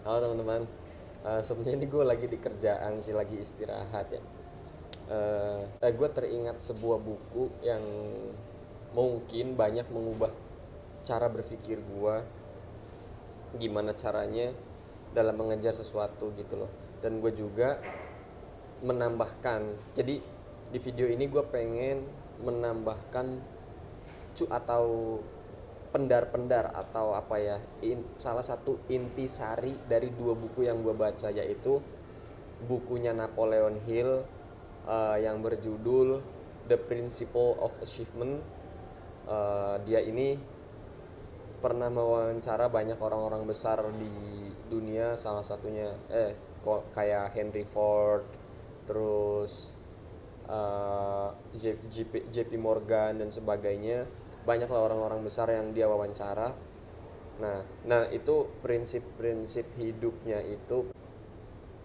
Halo teman-teman. Sebenarnya ini gue lagi di kerjaan sih, lagi istirahat ya. Gue teringat sebuah buku yang mungkin banyak mengubah cara berpikir gue, gimana caranya dalam mengejar sesuatu gitu loh. Dan gue juga menambahkan. Jadi di video ini gue pengen menambahkan atau pendar-pendar atau apa ya, salah satu intisari dari dua buku yang gue baca, yaitu bukunya Napoleon Hill yang berjudul The Principle of Achievement. Dia ini pernah mewawancara banyak orang-orang besar di dunia, salah satunya kayak Henry Ford, terus JP Morgan dan sebagainya. Banyaklah orang-orang besar yang dia wawancara. Nah, itu prinsip-prinsip hidupnya itu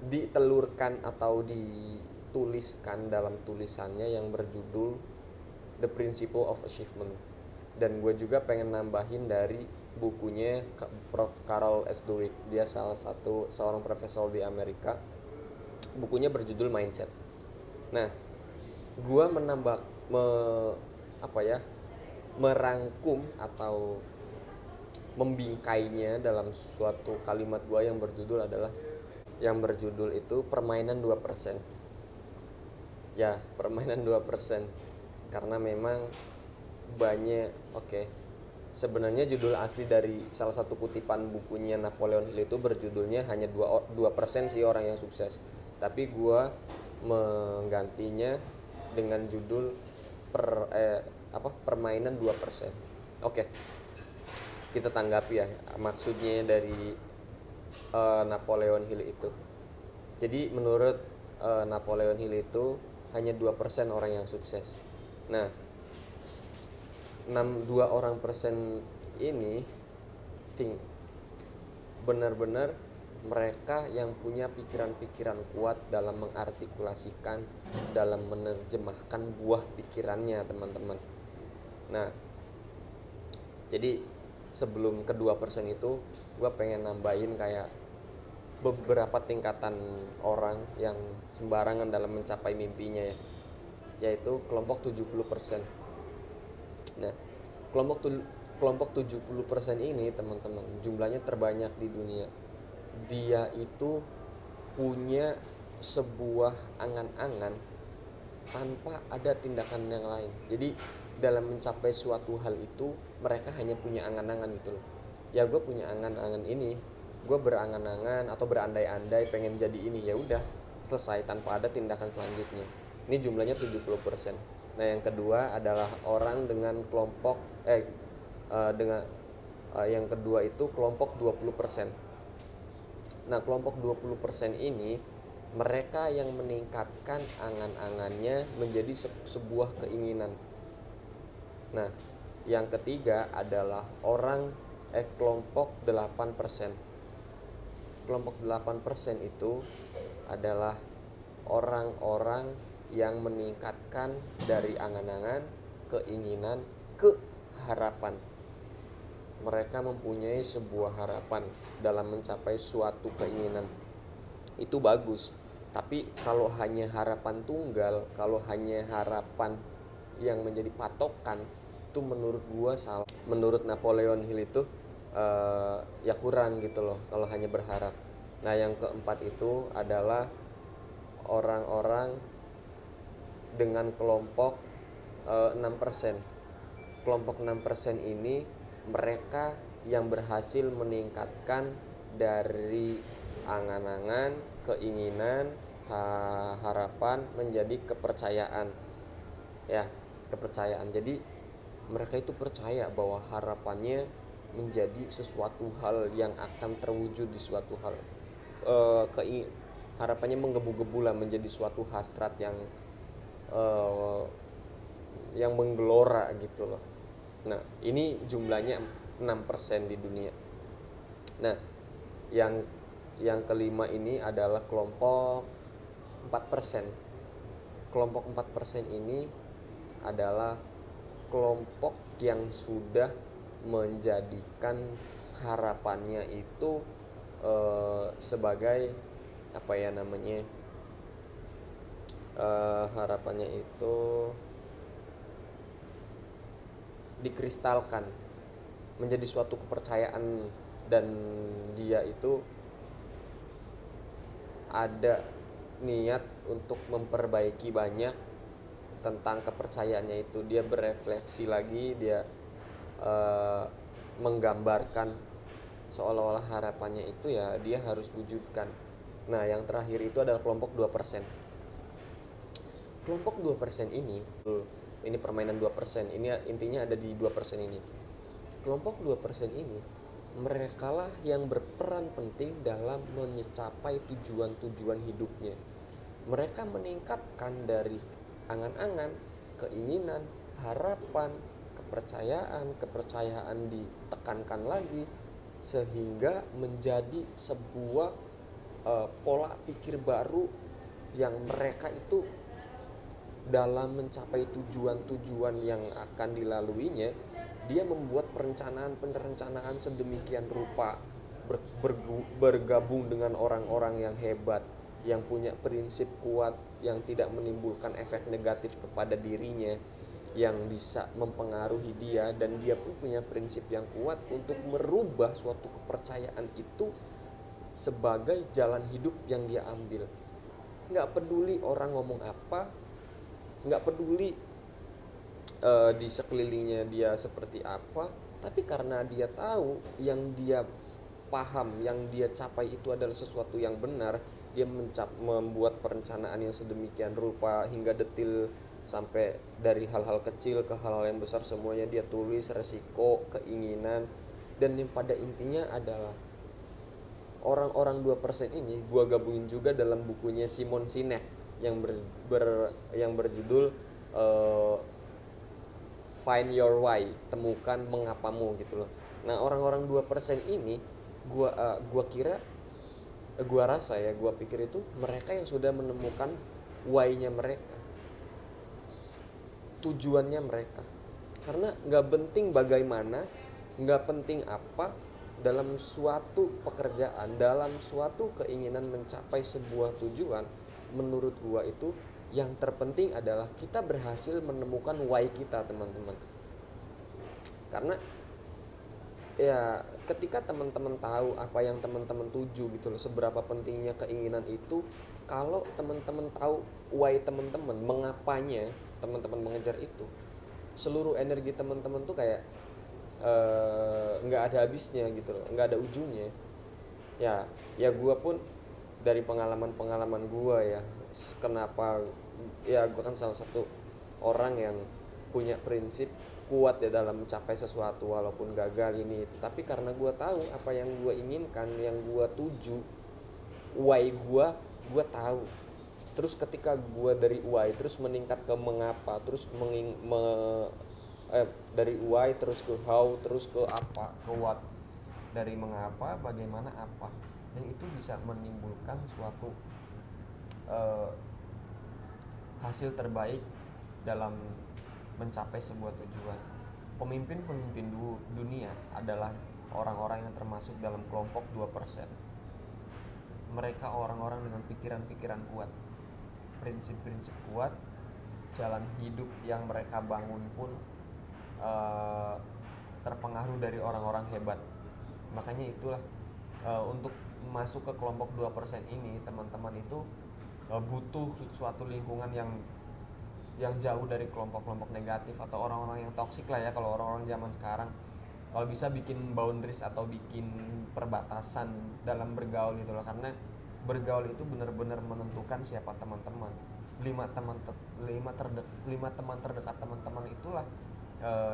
ditelurkan atau dituliskan dalam tulisannya yang berjudul The Principle of Achievement. Dan gue juga pengen nambahin dari bukunya Prof. Carol S. Dweck. Dia salah satu seorang profesor di Amerika. Bukunya berjudul Mindset. Nah, gue menambah apa ya, merangkum atau membingkainya dalam suatu kalimat gue yang berjudul itu permainan 2%. Ya, permainan 2%. Karena memang banyak, sebenarnya judul asli dari salah satu kutipan bukunya Napoleon Hill itu berjudulnya hanya 2% sih orang yang sukses. Tapi gua menggantinya dengan judul permainan 2%. Oke. Kita tanggapi ya maksudnya dari Napoleon Hill itu. Jadi menurut Napoleon Hill itu hanya 2% orang yang sukses. Nah, 2% ini benar-benar mereka yang punya pikiran-pikiran kuat dalam mengartikulasikan, dalam menerjemahkan buah pikirannya, teman-teman. Nah, jadi sebelum ke 2% itu, gue pengen nambahin kayak beberapa tingkatan orang yang sembarangan dalam mencapai mimpinya ya, yaitu kelompok 70%. Nah, kelompok 70% ini, teman-teman, jumlahnya terbanyak di dunia. Dia itu punya sebuah angan-angan tanpa ada tindakan yang lain. Jadi dalam mencapai suatu hal itu mereka hanya punya angan-angan gitu loh. Ya, gue punya angan-angan ini, gue berangan-angan atau berandai-andai pengen jadi ini, ya udah, selesai tanpa ada tindakan selanjutnya. Ini jumlahnya 70%. Nah, yang kedua adalah orang dengan kelompok yang kedua itu kelompok 20%. Nah, kelompok 20% ini mereka yang meningkatkan angan-angannya menjadi sebuah keinginan. Nah, yang ketiga adalah kelompok 8%. Kelompok 8% itu adalah orang-orang yang meningkatkan dari angan-angan, keinginan ke harapan. Mereka mempunyai sebuah harapan dalam mencapai suatu keinginan. Itu bagus. Tapi kalau hanya harapan tunggal, kalau hanya harapan yang menjadi patokan, itu menurut gua salah. Menurut Napoleon Hill itu ya kurang gitu loh kalau hanya berharap. Nah, yang keempat itu adalah orang-orang dengan kelompok 6%. Kelompok 6% ini mereka yang berhasil meningkatkan dari angan-angan, keinginan, harapan menjadi kepercayaan. Ya, kepercayaan. Jadi mereka itu percaya bahwa harapannya menjadi sesuatu hal yang akan terwujud di suatu hal. Harapannya menggebu-gebu lah, menjadi suatu hasrat yang menggelora gitu loh. Nah, ini jumlahnya 6% di dunia. Nah, yang kelima ini adalah kelompok 4%. Kelompok 4% ini adalah kelompok yang sudah menjadikan harapannya itu sebagai apa ya namanya, harapannya itu dikristalkan menjadi suatu kepercayaan, dan dia itu ada niat untuk memperbaiki banyak tentang kepercayaannya itu. Dia berefleksi lagi, dia eh, menggambarkan seolah-olah harapannya itu ya dia harus wujudkan. Nah, yang terakhir itu adalah kelompok 2%. Kelompok 2% ini permainan 2%. Ini intinya ada di 2% ini. Kelompok 2% ini merekalah yang berperan penting dalam mencapai tujuan-tujuan hidupnya. Mereka meningkatkan dari angan-angan, keinginan, harapan, kepercayaan ditekankan lagi sehingga menjadi sebuah pola pikir baru yang mereka itu dalam mencapai tujuan-tujuan yang akan dilaluinya, dia membuat perencanaan sedemikian rupa, bergabung dengan orang-orang yang hebat, yang punya prinsip kuat, yang tidak menimbulkan efek negatif kepada dirinya, yang bisa mempengaruhi dia, dan dia pun punya prinsip yang kuat untuk merubah suatu kepercayaan itu sebagai jalan hidup yang dia ambil. Nggak peduli orang ngomong apa, nggak peduli di sekelilingnya dia seperti apa, tapi karena dia tahu yang dia paham, yang dia capai itu adalah sesuatu yang benar, dia membuat perencanaan yang sedemikian rupa hingga detil, sampai dari hal-hal kecil ke hal-hal yang besar semuanya dia tulis, resiko, keinginan, dan yang pada intinya adalah orang-orang 2% ini gua gabungin juga dalam bukunya Simon Sinek yang berjudul uh, Find Your Why, temukan mengapamu gitu loh. Nah, orang-orang 2% ini gua rasa ya, gua pikir itu mereka yang sudah menemukan why-nya mereka, tujuannya mereka. Karena nggak penting bagaimana, nggak penting apa, dalam suatu pekerjaan, dalam suatu keinginan mencapai sebuah tujuan, menurut gua itu yang terpenting adalah kita berhasil menemukan why kita, teman-teman. Karena ya ketika teman-teman tahu apa yang teman-teman tuju gitu loh, seberapa pentingnya keinginan itu, kalau teman-teman tahu why teman-teman, mengapanya teman-teman mengejar itu, seluruh energi teman-teman tuh kayak nggak ada habisnya gitu loh, nggak ada ujungnya. Ya gue pun dari pengalaman gue ya, kenapa ya gue kan salah satu orang yang punya prinsip kuat ya dalam mencapai sesuatu walaupun gagal ini itu, tapi karena gue tahu apa yang gue inginkan, yang gue tuju, why gue tahu. Terus ketika gue dari why terus meningkat ke mengapa, terus dari why terus ke how, terus ke apa, ke what, dari mengapa bagaimana apa, dan itu bisa menimbulkan suatu hasil terbaik dalam mencapai sebuah tujuan. Pemimpin-pemimpin dunia adalah orang-orang yang termasuk dalam kelompok 2%. Mereka orang-orang dengan pikiran-pikiran kuat, prinsip-prinsip kuat, jalan hidup yang mereka bangun pun terpengaruh dari orang-orang hebat. Makanya itulah untuk masuk ke kelompok 2% ini, teman-teman itu butuh suatu lingkungan yang jauh dari kelompok-kelompok negatif atau orang-orang yang toksik lah ya, kalau orang-orang zaman sekarang. Kalau bisa bikin boundaries atau bikin perbatasan dalam bergaul gitu loh, karena bergaul itu benar-benar menentukan siapa teman-teman. 5 teman terdekat teman-teman itulah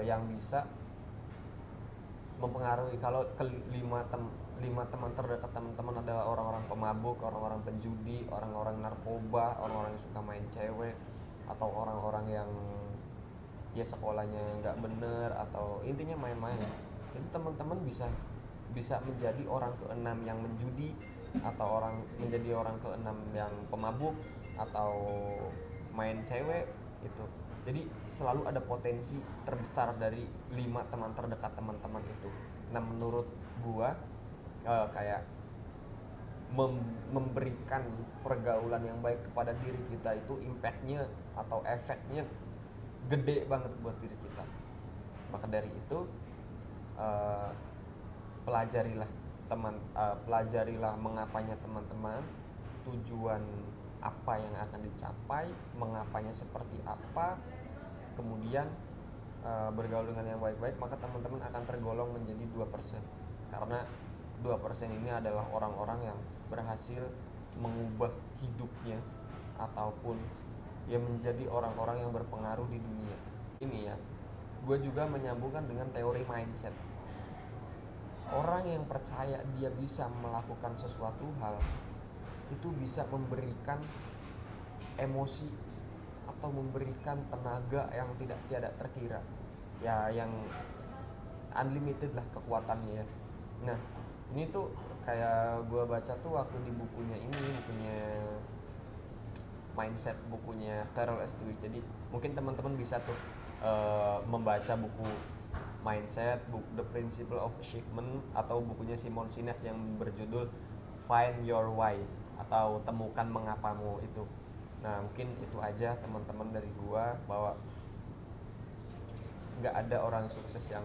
yang bisa mempengaruhi. Kalau ke 5 teman terdekat teman-teman adalah orang-orang pemabuk, orang-orang penjudi, orang-orang narkoba, orang-orang yang suka main cewek, atau orang-orang yang ya sekolahnya nggak bener, atau intinya main-main, itu teman-teman bisa menjadi orang keenam yang menjudi, atau menjadi orang keenam yang pemabuk, atau main cewek itu. Jadi selalu ada potensi terbesar dari 5 teman terdekat teman-teman itu. Nah, menurut gua kayak memberikan pergaulan yang baik kepada diri kita itu impactnya atau efeknya gede banget buat diri kita. Maka dari itu uh, pelajarilah pelajarilah mengapanya teman-teman, tujuan apa yang akan dicapai, mengapanya seperti apa, kemudian bergaul dengan yang baik-baik, maka teman-teman akan tergolong menjadi 2%. Karena 2% ini adalah orang-orang yang berhasil mengubah hidupnya ataupun yang menjadi orang-orang yang berpengaruh di dunia ini ya. Gue juga menyambungkan dengan teori mindset. Orang yang percaya dia bisa melakukan sesuatu hal itu bisa memberikan emosi atau memberikan tenaga yang tiada terkira ya, yang unlimited lah kekuatannya. Nah ini tuh kayak gue baca tuh waktu di bukunya mindset, bukunya Carol S. Dweck. Jadi mungkin teman-teman bisa tuh membaca buku mindset, buku The Principle of Achievement, atau bukunya Simon Sinek yang berjudul Find Your Why atau Temukan Mengapamu itu. Nah mungkin itu aja teman-teman dari gua, bahwa nggak ada orang sukses yang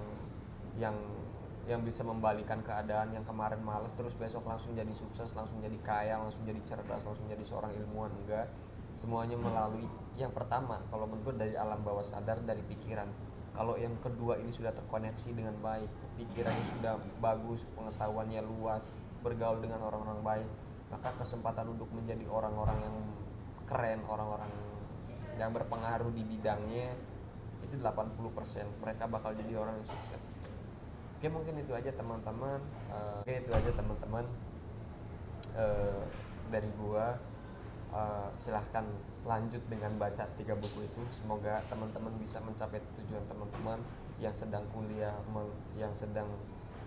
yang bisa membalikan keadaan yang kemarin malas terus besok langsung jadi sukses, langsung jadi kaya, langsung jadi cerdas, langsung jadi seorang ilmuwan. Enggak, semuanya melalui yang pertama kalau menurut dari alam bawah sadar, dari pikiran. Kalau yang kedua ini sudah terkoneksi dengan baik, pikirannya sudah bagus, pengetahuannya luas, bergaul dengan orang-orang baik, maka kesempatan untuk menjadi orang-orang yang keren, orang-orang yang berpengaruh di bidangnya itu 80%, mereka bakal jadi orang yang sukses. Oke, mungkin itu aja teman-teman. Dari gua. Silahkan lanjut dengan baca 3 buku itu. Semoga teman-teman bisa mencapai tujuan teman-teman yang sedang kuliah, yang sedang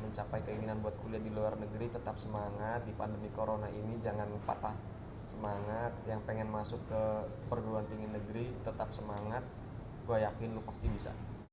mencapai keinginan buat kuliah di luar negeri. Tetap semangat di pandemi corona ini, jangan patah semangat. Yang pengen masuk ke perguruan tinggi negeri tetap semangat, gue yakin lu pasti bisa.